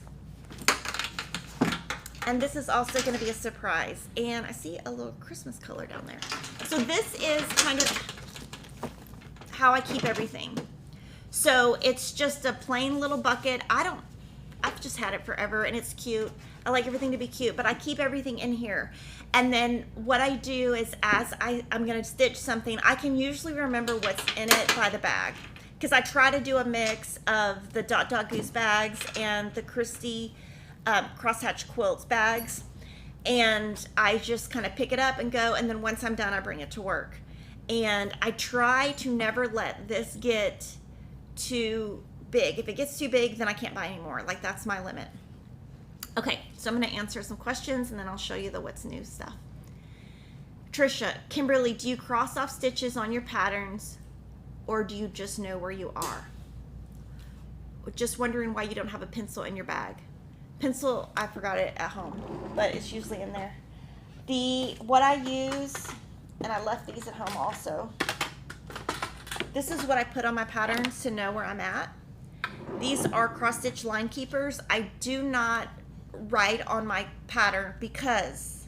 And this is also going to be a surprise. And I see a little Christmas color down there. So this is kind of how I keep everything. So it's just a plain little bucket. I've just had it forever and it's cute. I like everything to be cute, but I keep everything in here. And then what I do is as I'm going to stitch something, I can usually remember what's in it by the bag. Because I try to do a mix of the Dot Dot Goose bags and the Christie crosshatch quilts bags, and I just kind of pick it up and go, and then once I'm done I bring it to work. And I try to never let this get too big. If it gets too big, then I can't buy anymore. Like, that's my limit. Okay, so I'm going to answer some questions and then I'll show you the what's new stuff. Trisha, Kimberly, do you cross off stitches on your patterns or do you just know where you are? Just wondering why you don't have a pencil in your bag. Pencil, I forgot it at home, but it's usually in there. What I use, and I left these at home also. This is what I put on my patterns to know where I'm at. These are cross stitch line keepers. I do not write on my pattern because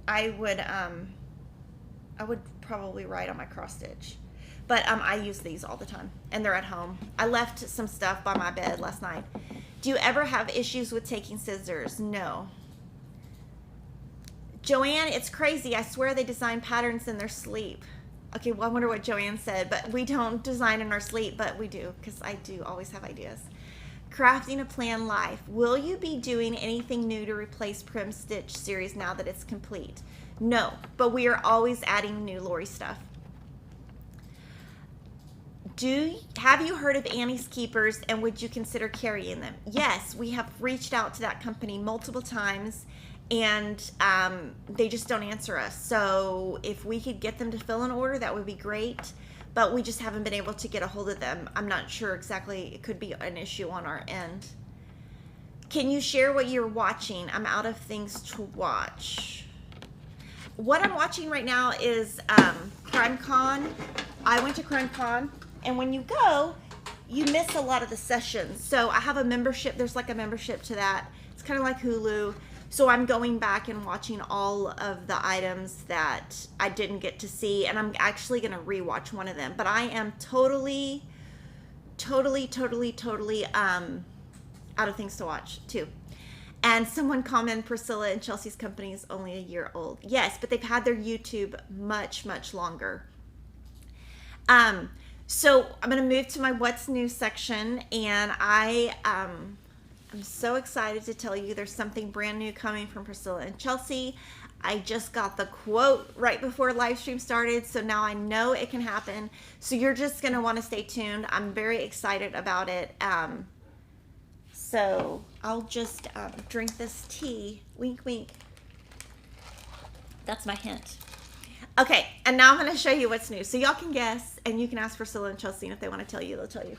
I would probably write on my cross stitch. But I use these all the time, and they're at home. I left some stuff by my bed last night. Do you ever have issues with taking scissors? No. Joanne, it's crazy. I swear they design patterns in their sleep. Okay, well, I wonder what Joanne said, but we don't design in our sleep, but we do, because I do always have ideas. Crafting a Plan Life. Will you be doing anything new to replace Prim Stitch series now that it's complete? No, but we are always adding new Lori stuff. Have you heard of Annie's Keepers and would you consider carrying them? Yes, we have reached out to that company multiple times and they just don't answer us. So if we could get them to fill an order, that would be great, but we just haven't been able to get a hold of them. I'm not sure exactly. It could be an issue on our end. Can you share what you're watching? I'm out of things to watch. What I'm watching right now is Crime Con. I went to Crime Con. And when you go, you miss a lot of the sessions. So I have a membership. There's like a membership to that. It's kind of like Hulu. So I'm going back and watching all of the items that I didn't get to see. And I'm actually going to rewatch one of them. But I am totally out of things to watch too. And someone commented, Priscilla and Chelsea's company is only a year old. Yes, but they've had their YouTube much longer. So I'm going to move to my what's new section, and I'm so excited to tell you there's something brand new coming from Priscilla and Chelsea. I just got the quote right before live stream started, so now I know it can happen. So you're just going to want to stay tuned. I'm very excited about it. So I'll just drink this tea. Wink, wink. That's my hint. Okay, and now I'm going to show you what's new. So y'all can guess, and you can ask Priscilla and Chelsea, and if they want to tell you, they'll tell you.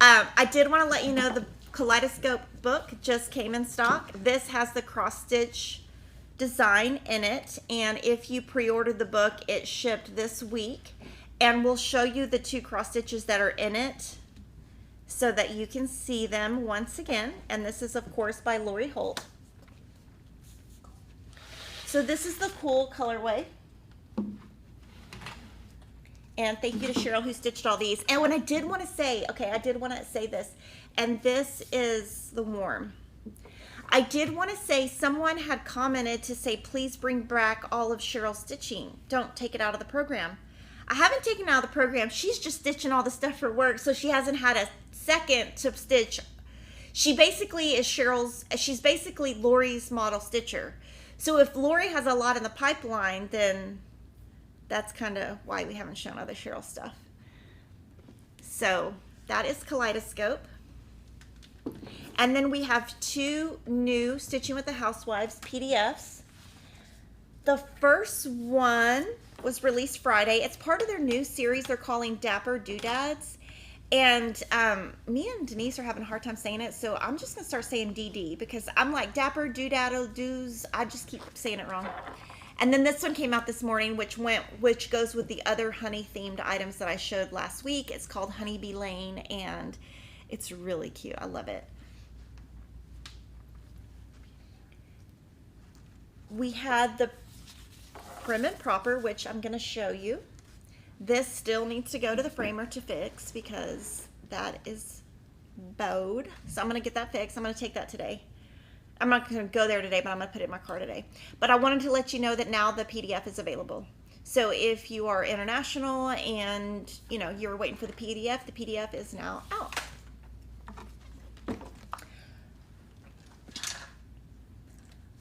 I did want to let you know the Kaleidoscope book just came in stock. This has the cross-stitch design in it, and if you pre-ordered the book, it shipped this week. And we'll show you the two cross-stitches that are in it so that you can see them once again. And this is, of course, by Lori Holt. So this is the cool colorway. And thank you to Cheryl who stitched all these. And what I did want to say, okay, I did want to say this, and this is the warm. I did want to say someone had commented to say, please bring back all of Cheryl's stitching. Don't take it out of the program. I haven't taken it out of the program. She's just stitching all the stuff for work, so she hasn't had a second to stitch. She basically is she's basically Lori's model stitcher. So if Lori has a lot in the pipeline, then that's kind of why we haven't shown other Cheryl stuff. So that is Kaleidoscope. And then we have two new Stitching with the Housewives PDFs. The first one was released Friday. It's part of their new series they're calling Dapper Doodads. And me and Denise are having a hard time saying it, so I'm just going to start saying DD because I'm like Dapper Doodaddle-Doos. I just keep saying it wrong. And then this one came out this morning, which goes with the other honey-themed items that I showed last week. It's called Honeybee Lane, and it's really cute. I love it. We had the Prim and Proper, which I'm going to show you. This still needs to go to the framer to fix because that is bowed. So I'm going to get that fixed. I'm going to take that today. I'm not going to go there today, but I'm going to put it in my car today. But I wanted to let you know that now the PDF is available. So if you are international and, you know, you're waiting for the PDF is now out.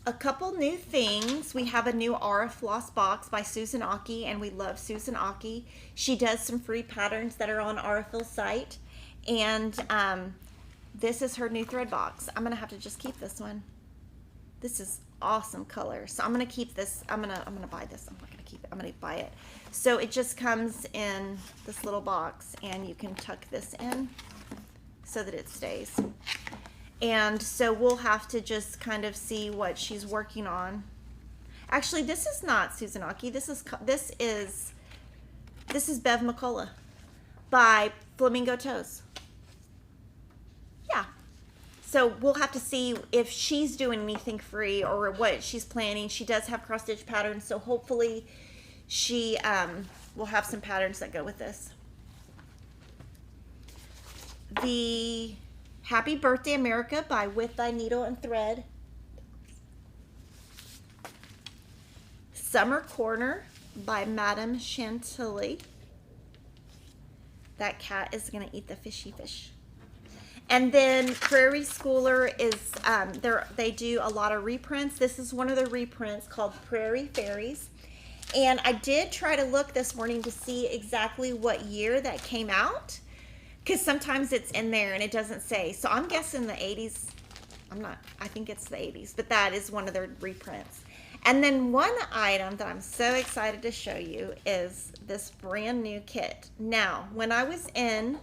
A couple new things. We have a new Aura Floss box by Susan Aki, and we love Susan Aki. She does some free patterns that are on Aurafil's site, and this is her new thread box. I'm gonna have to just keep this one. This is awesome color, so I'm gonna keep this. I'm gonna buy this. I'm not gonna keep it. I'm gonna buy it. So it just comes in this little box, and you can tuck this in so that it stays. And so we'll have to just kind of see what she's working on. Actually, this is not Susan Aki. This is Bev McCullough by Flamingo Toes. Yeah. So we'll have to see if she's doing anything free or what she's planning. She does have cross stitch patterns, so hopefully she will have some patterns that go with this. The Happy Birthday America by With Thy Needle and Thread. Summer Corner by Madame Chantilly. That cat is going to eat the fishy fish. And then Prairie Schooler is, they do a lot of reprints. This is one of the reprints called Prairie Fairies. And I did try to look this morning to see exactly what year that came out, because sometimes it's in there and it doesn't say. So I'm guessing the 80s. I think it's the 80s, but that is one of their reprints. And then one item that I'm so excited to show you is this brand new kit. Now, when I was in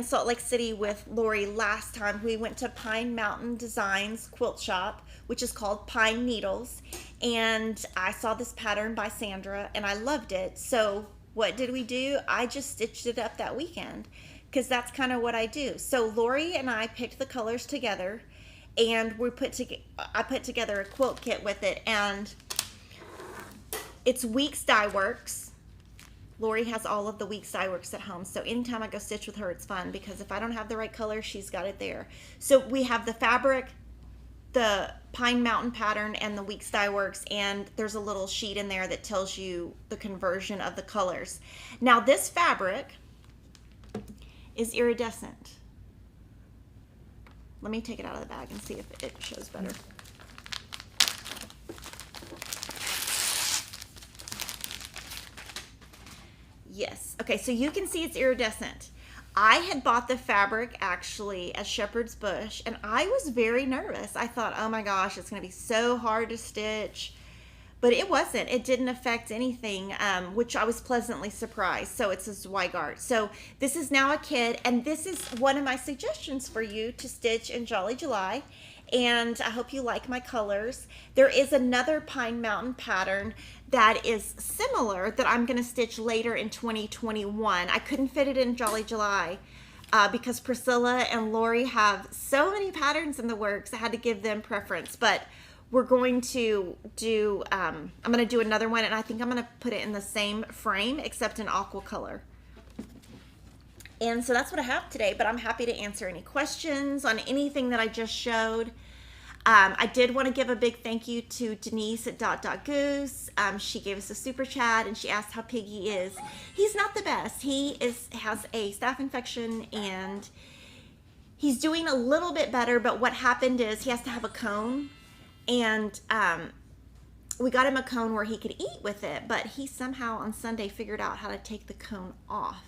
Salt Lake City with Lori last time, we went to Pine Mountain Designs quilt shop, which is called Pine Needles. And I saw this pattern by Sandra and I loved it. So what did we do? I just stitched it up that weekend because that's kind of what I do. So Lori and I picked the colors together and I put together a quilt kit with it, and it's Weeks Dye Works. Lori has all of the Weeks Dye Works at home, so anytime I go stitch with her, it's fun because if I don't have the right color, she's got it there. So we have the fabric, the Pine Mountain pattern, and the Weeks Dye Works, and there's a little sheet in there that tells you the conversion of the colors. Now this fabric is iridescent. Let me take it out of the bag and see if it shows better. Yes. Okay, so you can see it's iridescent. I had bought the fabric actually at Shepherd's Bush, and I was very nervous. I thought, oh my gosh, it's going to be so hard to stitch. But it wasn't. It didn't affect anything, which I was pleasantly surprised. So it's a Zweigart. So this is now a kit, and this is one of my suggestions for you to stitch in Jolly July. And I hope you like my colors. There is another Pine Mountain pattern that is similar that I'm going to stitch later in 2021. I couldn't fit it in Jolly July because Priscilla and Lori have so many patterns in the works. I had to give them preference, but we're going to do, I'm going to do another one, and I think I'm going to put it in the same frame except in aqua color. And so that's what I have today, but I'm happy to answer any questions on anything that I just showed. I did want to give a big thank you to Denise at Goose. She gave us a super chat and she asked how Piggy is. He's not the best. He has a staph infection and he's doing a little bit better, but what happened is he has to have a cone, and we got him a cone where he could eat with it, but he somehow on Sunday figured out how to take the cone off.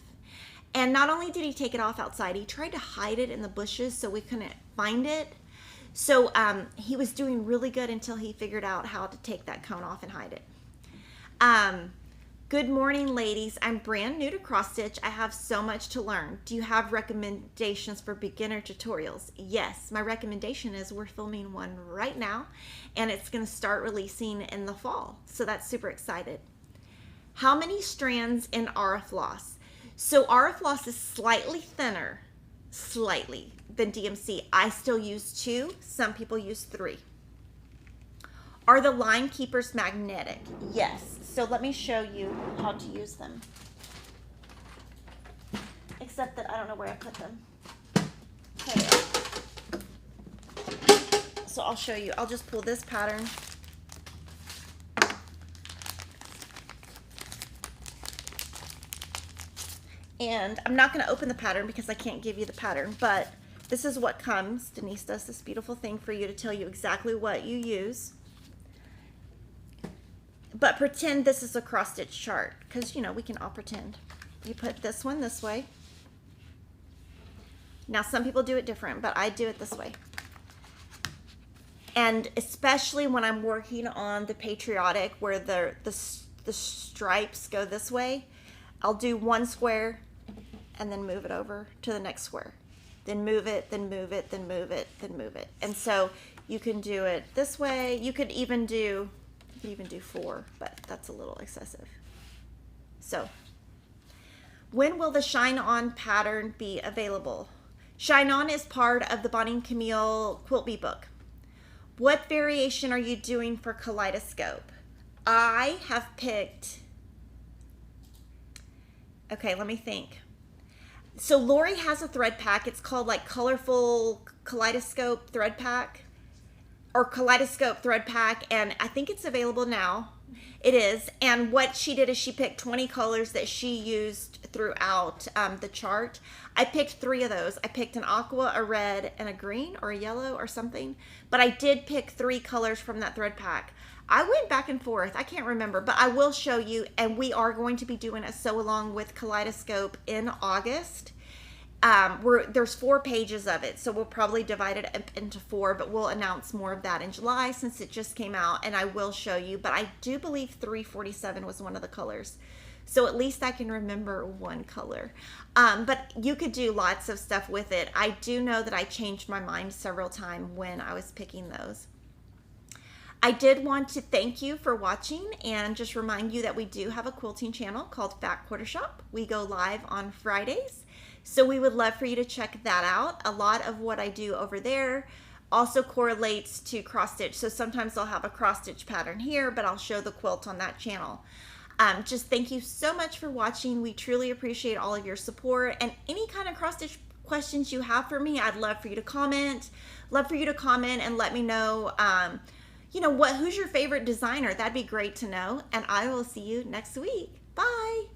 And not only did he take it off outside, he tried to hide it in the bushes so we couldn't find it. So he was doing really good until he figured out how to take that cone off and hide it. Good morning, ladies. I'm brand new to cross stitch. I have so much to learn. Do you have recommendations for beginner tutorials? Yes, my recommendation is we're filming one right now, and it's going to start releasing in the fall. So that's super excited. How many strands in Aura Floss? So Aura Floss is slightly thinner, than DMC. I still use 2. Some people use 3. Are the line keepers magnetic? Yes. So let me show you how to use them. Except that I don't know where I put them. Here they are. So I'll show you. I'll just pull this pattern. And I'm not going to open the pattern because I can't give you the pattern, but this is what comes. Denise does this beautiful thing for you to tell you exactly what you use. But pretend this is a cross stitch chart, because, you know, we can all pretend. You put this one this way. Now, some people do it different, but I do it this way. And especially when I'm working on the patriotic, where the stripes go this way, I'll do one square and then move it over to the next square. Then move it, then move it, then move it, then move it. And so you can do it this way. You could even do 4, but that's a little excessive. So, when will the Shine On pattern be available? Shine On is part of the Bonnie and Camille Quilt Bee book. What variation are you doing for Kaleidoscope? I have picked, okay, let me think. So Lori has a thread pack. It's called like Colorful Kaleidoscope Thread Pack. Or Kaleidoscope Thread Pack, and I think it's available now. It is. And what she did is she picked 20 colors that she used throughout the chart. I picked 3 of those. I picked an aqua, a red, and a green, or a yellow, or something. But I did pick 3 colors from that thread pack. I went back and forth. I can't remember, but I will show you. And we are going to be doing a sew along with Kaleidoscope in August. There's 4 pages of it, so we'll probably divide it up into 4, but we'll announce more of that in July since it just came out, and I will show you. But I do believe 347 was one of the colors, so at least I can remember one color. But you could do lots of stuff with it. I do know that I changed my mind several times when I was picking those. I did want to thank you for watching and just remind you that we do have a quilting channel called Fat Quarter Shop. We go live on Fridays. So we would love for you to check that out. A lot of what I do over there also correlates to cross stitch. So sometimes I'll have a cross stitch pattern here, but I'll show the quilt on that channel. Just thank you so much for watching. We truly appreciate all of your support, and any kind of cross stitch questions you have for me, I'd love for you to comment. Love for you to comment and let me know, you know, who's your favorite designer? That'd be great to know. And I will see you next week. Bye.